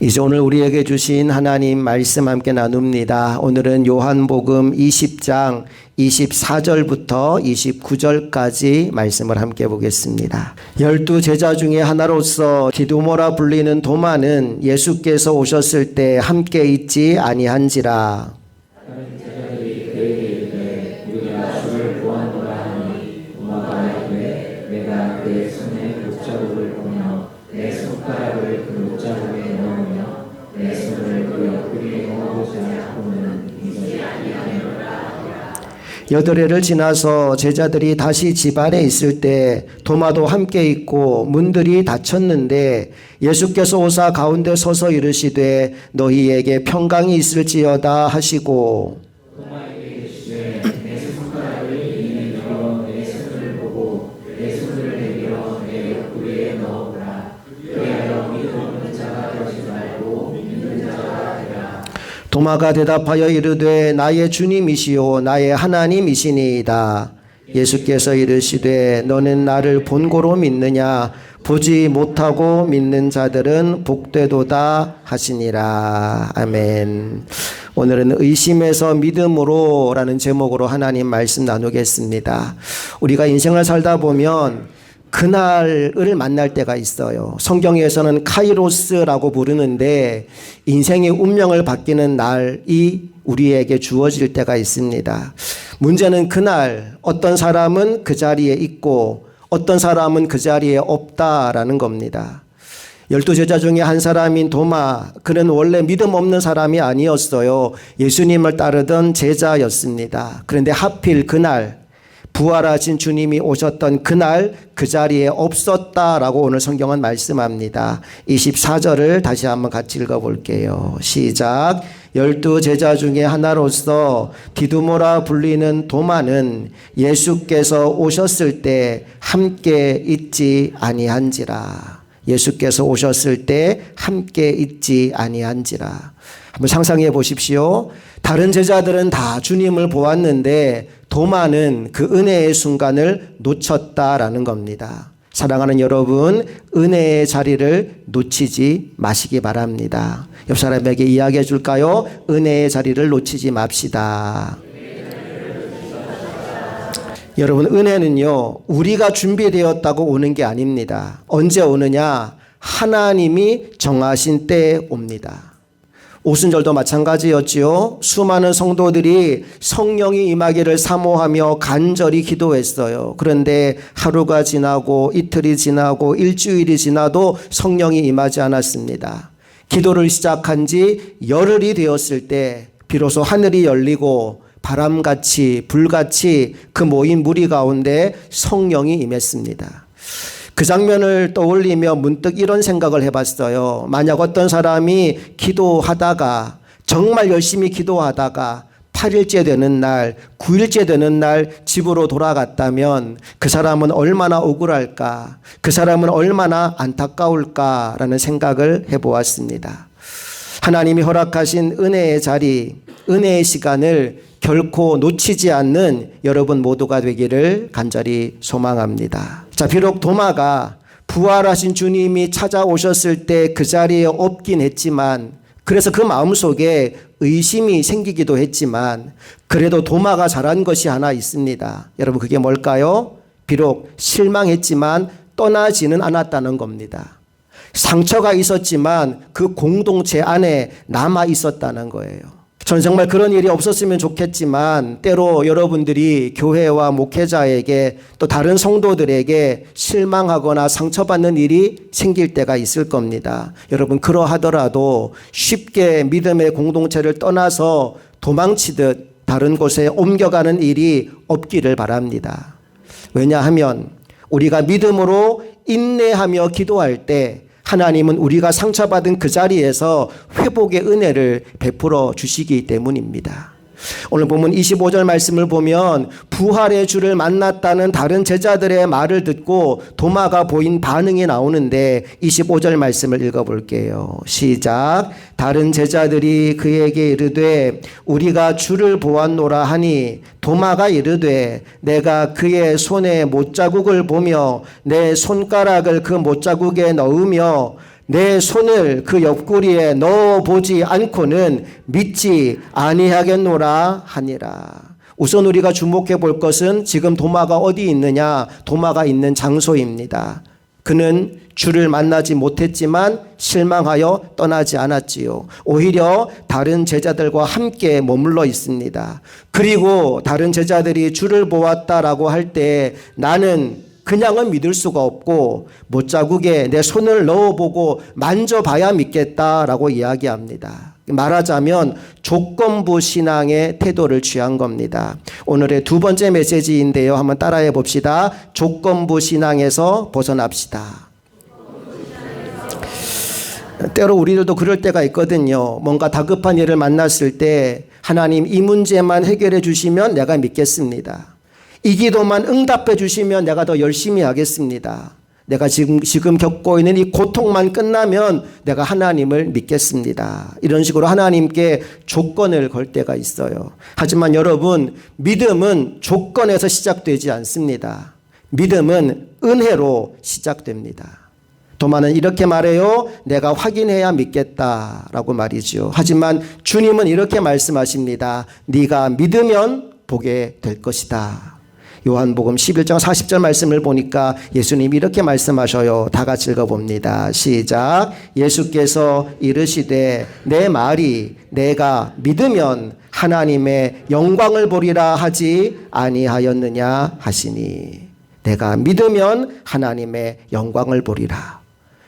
이제 오늘 우리에게 주신 하나님 말씀 함께 나눕니다. 오늘은 요한복음 20장 24절부터 29절까지 말씀을 함께 보겠습니다. 12 제자 중에 하나로서 디두모라 불리는 도마는 예수께서 오셨을 때 함께 있지 아니한지라. 여드레를 지나서 제자들이 다시 집 안에 있을 때 도마도 함께 있고 문들이 닫혔는데 예수께서 오사 가운데 서서 이르시되 너희에게 평강이 있을지어다 하시고 도마가 대답하여 이르되 나의 주님이시오 나의 하나님이시니이다. 예수께서 이르시되 너는 나를 본고로 믿느냐 보지 못하고 믿는 자들은 복되도다 하시니라. 아멘. 오늘은 의심에서 믿음으로 라는 제목으로 하나님 말씀 나누겠습니다. 우리가 인생을 살다 보면 그날을 만날 때가 있어요. 성경에서는 카이로스라고 부르는데 인생의 운명을 바뀌는 날이 우리에게 주어질 때가 있습니다. 문제는 그날 어떤 사람은 그 자리에 있고 어떤 사람은 그 자리에 없다라는 겁니다. 12제자 중에 한 사람인 도마, 그는 원래 믿음 없는 사람이 아니었어요. 예수님을 따르던 제자였습니다. 그런데 하필 그날 부활하신 주님이 오셨던 그날 그 자리에 없었다라고 오늘 성경은 말씀합니다. 24절을 다시 한번 같이 읽어볼게요. 시작. 12 제자 중에 하나로서 디두모라 불리는 도마는 예수께서 오셨을 때 함께 있지 아니한지라. 예수께서 오셨을 때 함께 있지 아니한지라. 한번 상상해 보십시오. 다른 제자들은 다 주님을 보았는데 도마는 그 은혜의 순간을 놓쳤다라는 겁니다. 사랑하는 여러분, 은혜의 자리를 놓치지 마시기 바랍니다. 옆 사람에게 이야기해 줄까요? 은혜의 자리를 놓치지 맙시다. 여러분, 은혜는요, 우리가 준비되었다고 오는 게 아닙니다. 언제 오느냐? 하나님이 정하신 때에 옵니다. 오순절도 마찬가지였지요. 수많은 성도들이 성령이 임하기를 사모하며 간절히 기도했어요. 그런데 하루가 지나고 이틀이 지나고 일주일이 지나도 성령이 임하지 않았습니다. 기도를 시작한 지 열흘이 되었을 때 비로소 하늘이 열리고 바람같이 불같이 그 모인 무리 가운데 성령이 임했습니다. 그 장면을 떠올리며 문득 이런 생각을 해봤어요. 만약 어떤 사람이 기도하다가 정말 열심히 기도하다가 8일째 되는 날, 9일째 되는 날 집으로 돌아갔다면 그 사람은 얼마나 억울할까? 그 사람은 얼마나 안타까울까라는 생각을 해보았습니다. 하나님이 허락하신 은혜의 자리, 은혜의 시간을 결코 놓치지 않는 여러분 모두가 되기를 간절히 소망합니다. 자, 비록 도마가 부활하신 주님이 찾아오셨을 때 그 자리에 없긴 했지만, 그래서 그 마음속에 의심이 생기기도 했지만, 그래도 도마가 잘한 것이 하나 있습니다. 여러분, 그게 뭘까요? 비록 실망했지만 떠나지는 않았다는 겁니다. 상처가 있었지만 그 공동체 안에 남아 있었다는 거예요. 저는 정말 그런 일이 없었으면 좋겠지만 때로 여러분들이 교회와 목회자에게 또 다른 성도들에게 실망하거나 상처받는 일이 생길 때가 있을 겁니다. 여러분, 그러하더라도 쉽게 믿음의 공동체를 떠나서 도망치듯 다른 곳에 옮겨가는 일이 없기를 바랍니다. 왜냐하면 우리가 믿음으로 인내하며 기도할 때 하나님은 우리가 상처받은 그 자리에서 회복의 은혜를 베풀어 주시기 때문입니다. 오늘 보면 25절 말씀을 보면 부활의 주를 만났다는 다른 제자들의 말을 듣고 도마가 보인 반응이 나오는데 25절 말씀을 읽어볼게요. 시작. 다른 제자들이 그에게 이르되 우리가 주를 보았노라 하니 도마가 이르되 내가 그의 손에 못자국을 보며 내 손가락을 그 못자국에 넣으며 내 손을 그 옆구리에 넣어보지 않고는 믿지 아니하겠노라 하니라. 우선 우리가 주목해 볼 것은 지금 도마가 어디 있느냐? 도마가 있는 장소입니다. 그는 주를 만나지 못했지만 실망하여 떠나지 않았지요. 오히려 다른 제자들과 함께 머물러 있습니다. 그리고 다른 제자들이 주를 보았다라고 할 때 나는 그냥은 믿을 수가 없고 못자국에 내 손을 넣어보고 만져봐야 믿겠다라고 이야기합니다. 말하자면 조건부 신앙의 태도를 취한 겁니다. 오늘의 두 번째 메시지인데요. 한번 따라해 봅시다. 조건부 신앙에서 벗어납시다. 때로 우리들도 그럴 때가 있거든요. 뭔가 다급한 일을 만났을 때 하나님 이 문제만 해결해 주시면 내가 믿겠습니다. 이 기도만 응답해 주시면 내가 더 열심히 하겠습니다. 내가 지금 겪고 있는 이 고통만 끝나면 내가 하나님을 믿겠습니다. 이런 식으로 하나님께 조건을 걸 때가 있어요. 하지만 여러분, 믿음은 조건에서 시작되지 않습니다. 믿음은 은혜로 시작됩니다. 도마는 이렇게 말해요. 내가 확인해야 믿겠다라고 말이죠. 하지만 주님은 이렇게 말씀하십니다. 네가 믿으면 보게 될 것이다. 요한복음 11장 40절 말씀을 보니까 예수님이 이렇게 말씀하셔요. 다 같이 읽어봅니다. 시작. 예수께서 이르시되 내 말이 내가 믿으면 하나님의 영광을 보리라 하지 아니하였느냐 하시니. 내가 믿으면 하나님의 영광을 보리라.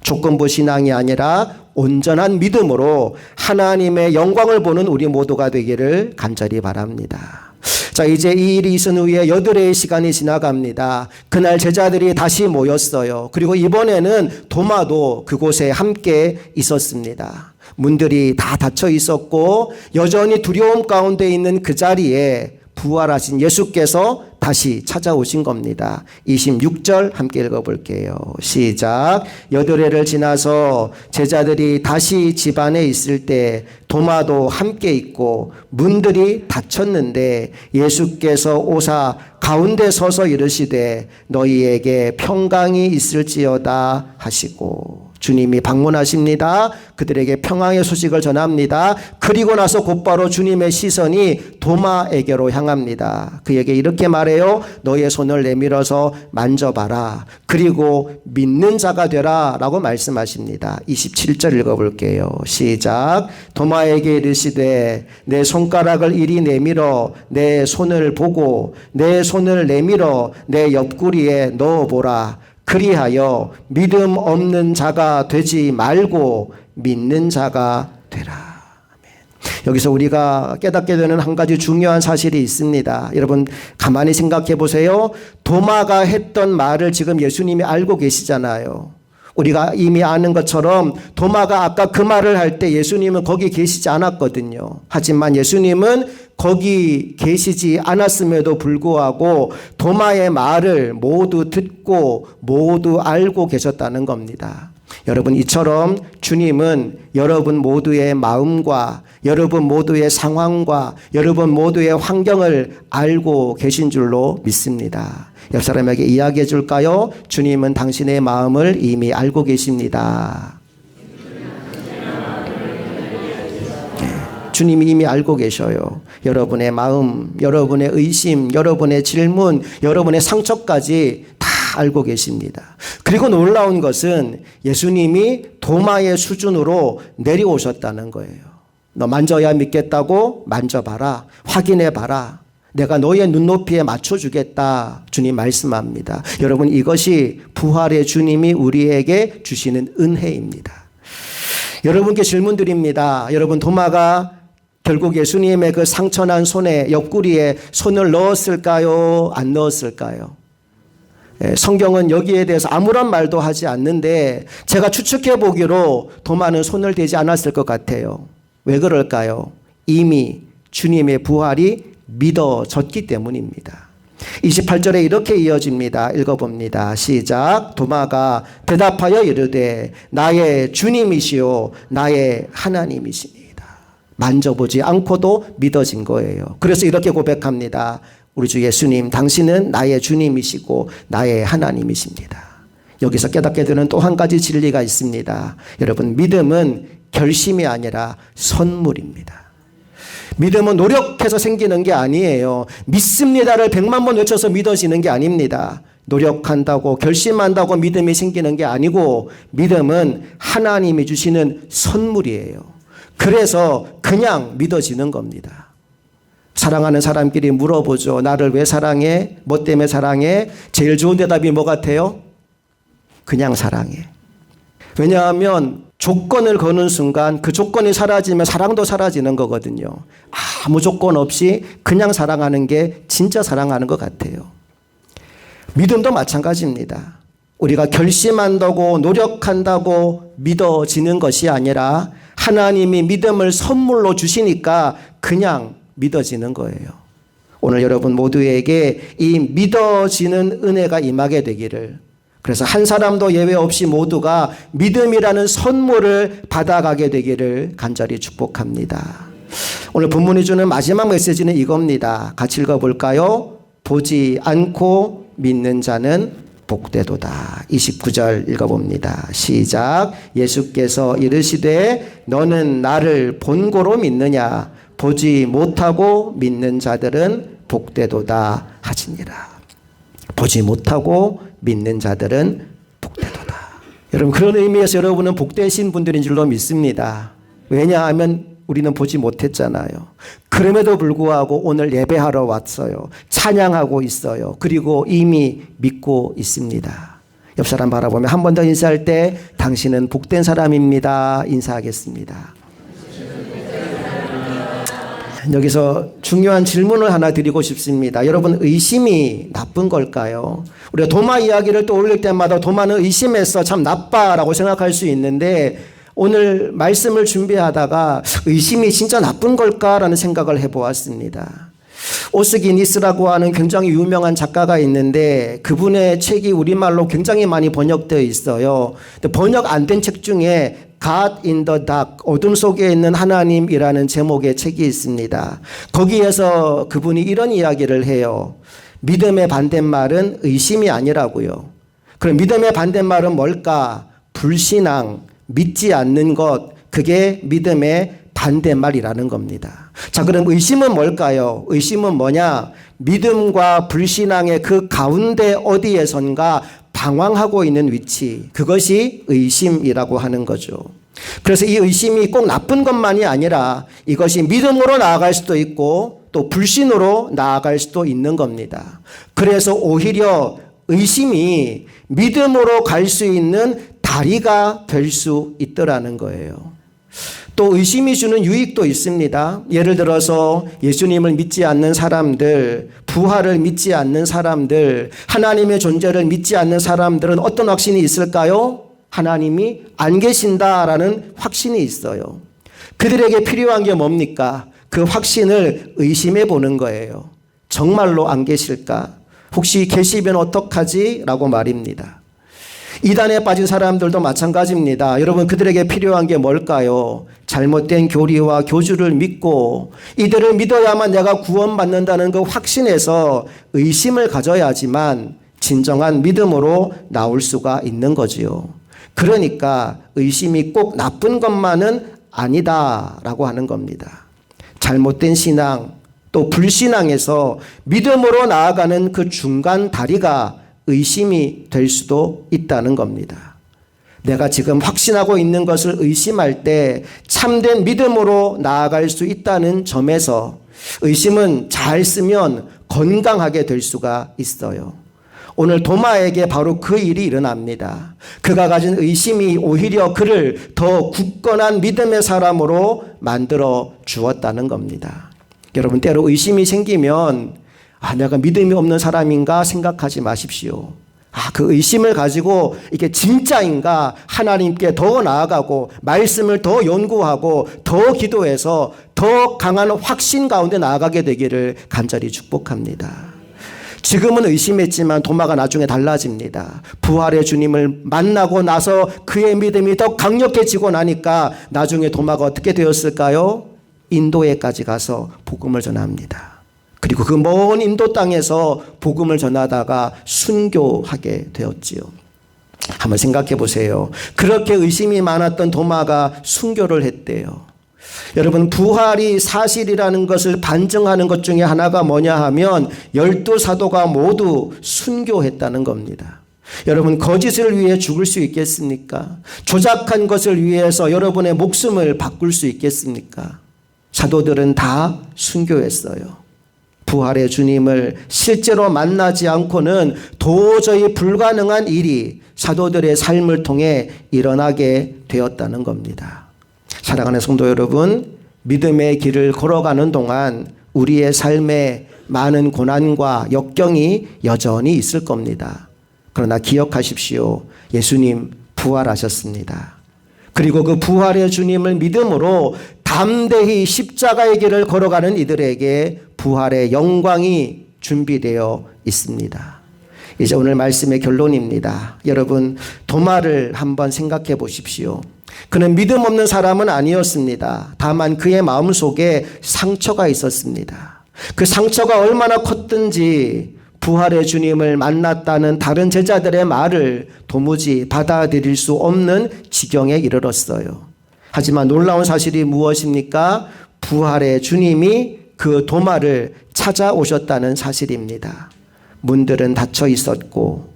조건부 신앙이 아니라 온전한 믿음으로 하나님의 영광을 보는 우리 모두가 되기를 간절히 바랍니다. 자, 이제 이 일이 있은 후에 여드레의 시간이 지나갑니다. 그날 제자들이 다시 모였어요. 그리고 이번에는 도마도 그곳에 함께 있었습니다. 문들이 다 닫혀 있었고 여전히 두려움 가운데 있는 그 자리에 부활하신 예수께서 다시 찾아오신 겁니다. 26절 함께 읽어볼게요. 시작. 여드레를 지나서 제자들이 다시 집 안에 있을 때 도마도 함께 있고 문들이 닫혔는데 예수께서 오사 가운데 서서 이르시되 너희에게 평강이 있을지어다 하시고. 주님이 방문하십니다. 그들에게 평강의 소식을 전합니다. 그리고 나서 곧바로 주님의 시선이 도마에게로 향합니다. 그에게 이렇게 말해요. 너의 손을 내밀어서 만져봐라. 그리고 믿는 자가 되라 라고 말씀하십니다. 27절 읽어볼게요. 시작. 도마에게 이르시되 내 손가락을 이리 내밀어 내 손을 보고 내 손을 내밀어 내 옆구리에 넣어보라. 그리하여 믿음 없는 자가 되지 말고 믿는 자가 되라. 아멘. 여기서 우리가 깨닫게 되는 한 가지 중요한 사실이 있습니다. 여러분 가만히 생각해 보세요. 도마가 했던 말을 지금 예수님이 알고 계시잖아요. 우리가 이미 아는 것처럼 도마가 아까 그 말을 할 때 예수님은 거기 계시지 않았거든요. 하지만 예수님은 거기 계시지 않았음에도 불구하고 도마의 말을 모두 듣고 모두 알고 계셨다는 겁니다. 여러분 이처럼 주님은 여러분 모두의 마음과 여러분 모두의 상황과 여러분 모두의 환경을 알고 계신 줄로 믿습니다. 옆 사람에게 이야기해 줄까요? 주님은 당신의 마음을 이미 알고 계십니다. 주님이 이미 알고 계셔요. 여러분의 마음, 여러분의 의심, 여러분의 질문, 여러분의 상처까지 다 알고 계십니다. 그리고 놀라운 것은 예수님이 도마의 수준으로 내려오셨다는 거예요. 너 만져야 믿겠다고? 만져봐라. 확인해봐라. 내가 너의 눈높이에 맞춰주겠다. 주님 말씀합니다. 여러분 이것이 부활의 주님이 우리에게 주시는 은혜입니다. 여러분께 질문 드립니다. 여러분 도마가 결국 예수님의 그 상처난 손에 옆구리에 손을 넣었을까요? 안 넣었을까요? 성경은 여기에 대해서 아무런 말도 하지 않는데 제가 추측해 보기로 도마는 손을 대지 않았을 것 같아요. 왜 그럴까요? 이미 주님의 부활이 믿어졌기 때문입니다. 28절에 이렇게 이어집니다. 읽어봅니다. 시작. 도마가 대답하여 이르되 나의 주님이시요 나의 하나님이십니다. 만져보지 않고도 믿어진 거예요. 그래서 이렇게 고백합니다. 우리 주 예수님 당신은 나의 주님이시고 나의 하나님이십니다. 여기서 깨닫게 되는 또 한 가지 진리가 있습니다. 여러분, 믿음은 결심이 아니라 선물입니다. 믿음은 노력해서 생기는 게 아니에요. 믿습니다를 100만 번 외쳐서 믿어지는 게 아닙니다. 노력한다고 결심한다고 믿음이 생기는 게 아니고 믿음은 하나님이 주시는 선물이에요. 그래서 그냥 믿어지는 겁니다. 사랑하는 사람끼리 물어보죠. 나를 왜 사랑해? 뭐 때문에 사랑해? 제일 좋은 대답이 뭐 같아요? 그냥 사랑해. 왜냐하면 조건을 거는 순간 그 조건이 사라지면 사랑도 사라지는 거거든요. 아무 조건 없이 그냥 사랑하는 게 진짜 사랑하는 것 같아요. 믿음도 마찬가지입니다. 우리가 결심한다고 노력한다고 믿어지는 것이 아니라 하나님이 믿음을 선물로 주시니까 그냥 믿어지는 거예요. 오늘 여러분 모두에게 이 믿어지는 은혜가 임하게 되기를, 그래서 한 사람도 예외 없이 모두가 믿음이라는 선물을 받아가게 되기를 간절히 축복합니다. 오늘 본문이 주는 마지막 메시지는 이겁니다. 같이 읽어볼까요? 보지 않고 믿는 자는 복되도다. 29절 읽어봅니다. 시작. 예수께서 이르시되 너는 나를 본고로 믿느냐? 보지 못하고 믿는 자들은 복되도다 하시니라. 보지 못하고 믿는 자들은 복되도다. 여러분, 그런 의미에서 여러분은 복되신 분들인 줄로 믿습니다. 왜냐하면 우리는 보지 못했잖아요. 그럼에도 불구하고 오늘 예배하러 왔어요. 찬양하고 있어요. 그리고 이미 믿고 있습니다. 옆 사람 바라보며 한 번 더 인사할 때 당신은 복된 사람입니다. 인사하겠습니다. 여기서 중요한 질문을 하나 드리고 싶습니다. 여러분, 의심이 나쁜 걸까요? 우리가 도마 이야기를 떠올릴 때마다 도마는 의심해서 참 나빠라고 생각할 수 있는데 오늘 말씀을 준비하다가 의심이 진짜 나쁜 걸까라는 생각을 해보았습니다. 오스기니스라고 하는 굉장히 유명한 작가가 있는데 그분의 책이 우리말로 굉장히 많이 번역되어 있어요. 번역 안 된 책 중에 God in the Dark, 어둠 속에 있는 하나님이라는 제목의 책이 있습니다. 거기에서 그분이 이런 이야기를 해요. 믿음의 반대말은 의심이 아니라고요. 그럼 믿음의 반대말은 뭘까? 불신앙, 믿지 않는 것, 그게 믿음의 반대말이라는 겁니다. 자, 그럼 의심은 뭘까요? 의심은 뭐냐? 믿음과 불신앙의 그 가운데 어디에선가 방황하고 있는 위치, 그것이 의심이라고 하는 거죠. 그래서 이 의심이 꼭 나쁜 것만이 아니라 이것이 믿음으로 나아갈 수도 있고 또 불신으로 나아갈 수도 있는 겁니다. 그래서 오히려 의심이 믿음으로 갈 수 있는 다리가 될 수 있더라는 거예요. 또 의심이 주는 유익도 있습니다. 예를 들어서 예수님을 믿지 않는 사람들, 부활을 믿지 않는 사람들, 하나님의 존재를 믿지 않는 사람들은 어떤 확신이 있을까요? 하나님이 안 계신다라는 확신이 있어요. 그들에게 필요한 게 뭡니까? 그 확신을 의심해 보는 거예요. 정말로 안 계실까? 혹시 계시면 어떡하지? 라고 말입니다. 이단에 빠진 사람들도 마찬가지입니다. 여러분, 그들에게 필요한 게 뭘까요? 잘못된 교리와 교주를 믿고 이들을 믿어야만 내가 구원받는다는 그 확신에서 의심을 가져야지만 진정한 믿음으로 나올 수가 있는 거지요. 그러니까 의심이 꼭 나쁜 것만은 아니다라고 하는 겁니다. 잘못된 신앙, 또 불신앙에서 믿음으로 나아가는 그 중간 다리가 의심이 될 수도 있다는 겁니다. 내가 지금 확신하고 있는 것을 의심할 때 참된 믿음으로 나아갈 수 있다는 점에서 의심은 잘 쓰면 건강하게 될 수가 있어요. 오늘 도마에게 바로 그 일이 일어납니다. 그가 가진 의심이 오히려 그를 더 굳건한 믿음의 사람으로 만들어 주었다는 겁니다. 여러분, 때로 의심이 생기면 내가 믿음이 없는 사람인가 생각하지 마십시오. 그 의심을 가지고 이게 진짜인가 하나님께 더 나아가고 말씀을 더 연구하고 더 기도해서 더 강한 확신 가운데 나아가게 되기를 간절히 축복합니다. 지금은 의심했지만 도마가 나중에 달라집니다. 부활의 주님을 만나고 나서 그의 믿음이 더 강력해지고 나니까 나중에 도마가 어떻게 되었을까요? 인도에까지 가서 복음을 전합니다. 그리고 그 먼 인도 땅에서 복음을 전하다가 순교하게 되었지요. 한번 생각해 보세요. 그렇게 의심이 많았던 도마가 순교를 했대요. 여러분, 부활이 사실이라는 것을 반증하는 것 중에 하나가 뭐냐 하면 12사도가 모두 순교했다는 겁니다. 여러분, 거짓을 위해 죽을 수 있겠습니까? 조작한 것을 위해서 여러분의 목숨을 바꿀 수 있겠습니까? 사도들은 다 순교했어요. 부활의 주님을 실제로 만나지 않고는 도저히 불가능한 일이 사도들의 삶을 통해 일어나게 되었다는 겁니다. 사랑하는 성도 여러분, 믿음의 길을 걸어가는 동안 우리의 삶에 많은 고난과 역경이 여전히 있을 겁니다. 그러나 기억하십시오. 예수님 부활하셨습니다. 그리고 그 부활의 주님을 믿음으로 담대히 십자가의 길을 걸어가는 이들에게 부활의 영광이 준비되어 있습니다. 이제 오늘 말씀의 결론입니다. 여러분, 도마를 한번 생각해 보십시오. 그는 믿음 없는 사람은 아니었습니다. 다만 그의 마음속에 상처가 있었습니다. 그 상처가 얼마나 컸든지 부활의 주님을 만났다는 다른 제자들의 말을 도무지 받아들일 수 없는 지경에 이르렀어요. 하지만 놀라운 사실이 무엇입니까? 부활의 주님이 그 도마를 찾아오셨다는 사실입니다. 문들은 닫혀 있었고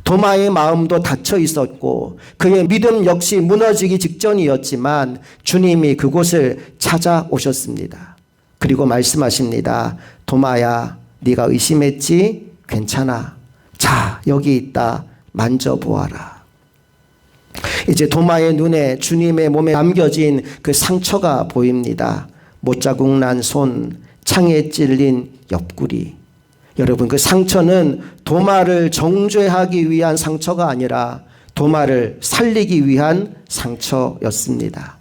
도마의 마음도 닫혀 있었고 그의 믿음 역시 무너지기 직전이었지만 주님이 그곳을 찾아오셨습니다. 그리고 말씀하십니다. 도마야, 네가 의심했지? 괜찮아. 자, 여기 있다. 만져보아라. 이제 도마의 눈에 주님의 몸에 남겨진 그 상처가 보입니다. 못자국 난 손, 창에 찔린 옆구리. 여러분, 그 상처는 도마를 정죄하기 위한 상처가 아니라 도마를 살리기 위한 상처였습니다.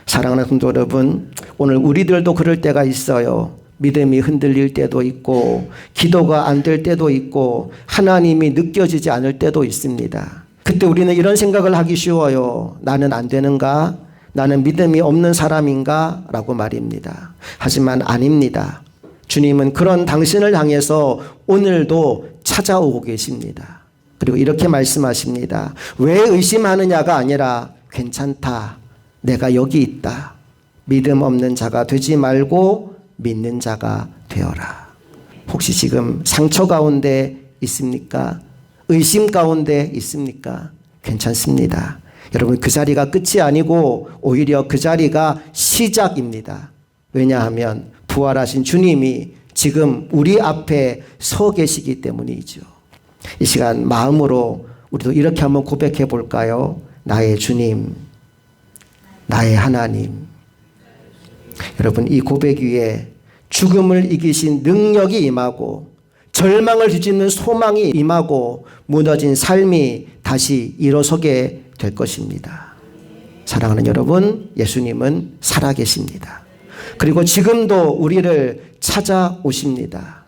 사랑하는 성도 여러분, 오늘 우리들도 그럴 때가 있어요. 믿음이 흔들릴 때도 있고 기도가 안 될 때도 있고 하나님이 느껴지지 않을 때도 있습니다. 그때 우리는 이런 생각을 하기 쉬워요. 나는 안 되는가? 나는 믿음이 없는 사람인가? 라고 말입니다. 하지만 아닙니다. 주님은 그런 당신을 향해서 오늘도 찾아오고 계십니다. 그리고 이렇게 말씀하십니다. 왜 의심하느냐가 아니라 괜찮다. 내가 여기 있다. 믿음 없는 자가 되지 말고 믿는 자가 되어라. 혹시 지금 상처 가운데 있습니까? 의심 가운데 있습니까? 괜찮습니다. 여러분, 그 자리가 끝이 아니고 오히려 그 자리가 시작입니다. 왜냐하면 부활하신 주님이 지금 우리 앞에 서 계시기 때문이죠. 이 시간 마음으로 우리도 이렇게 한번 고백해 볼까요? 나의 주님, 나의 하나님. 여러분, 이 고백 위에 죽음을 이기신 능력이 임하고 절망을 뒤집는 소망이 임하고 무너진 삶이 다시 일어서게 될 것입니다. 사랑하는 여러분, 예수님은 살아계십니다. 그리고 지금도 우리를 찾아오십니다.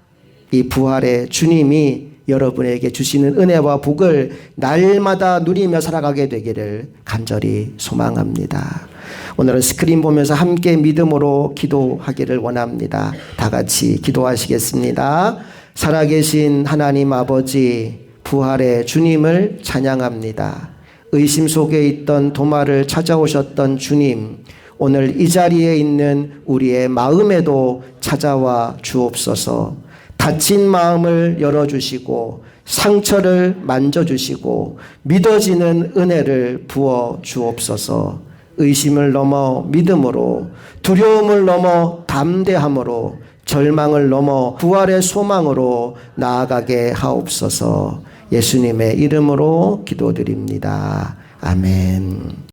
이 부활의 주님이 여러분에게 주시는 은혜와 복을 날마다 누리며 살아가게 되기를 간절히 소망합니다. 오늘은 스크린 보면서 함께 믿음으로 기도하기를 원합니다. 다 같이 기도하시겠습니다. 살아계신 하나님 아버지, 부활의 주님을 찬양합니다. 의심 속에 있던 도마를 찾아오셨던 주님, 오늘 이 자리에 있는 우리의 마음에도 찾아와 주옵소서. 다친 마음을 열어주시고 상처를 만져주시고 믿어지는 은혜를 부어 주옵소서. 의심을 넘어 믿음으로, 두려움을 넘어 담대함으로, 절망을 넘어 부활의 소망으로 나아가게 하옵소서. 예수님의 이름으로 기도드립니다. 아멘.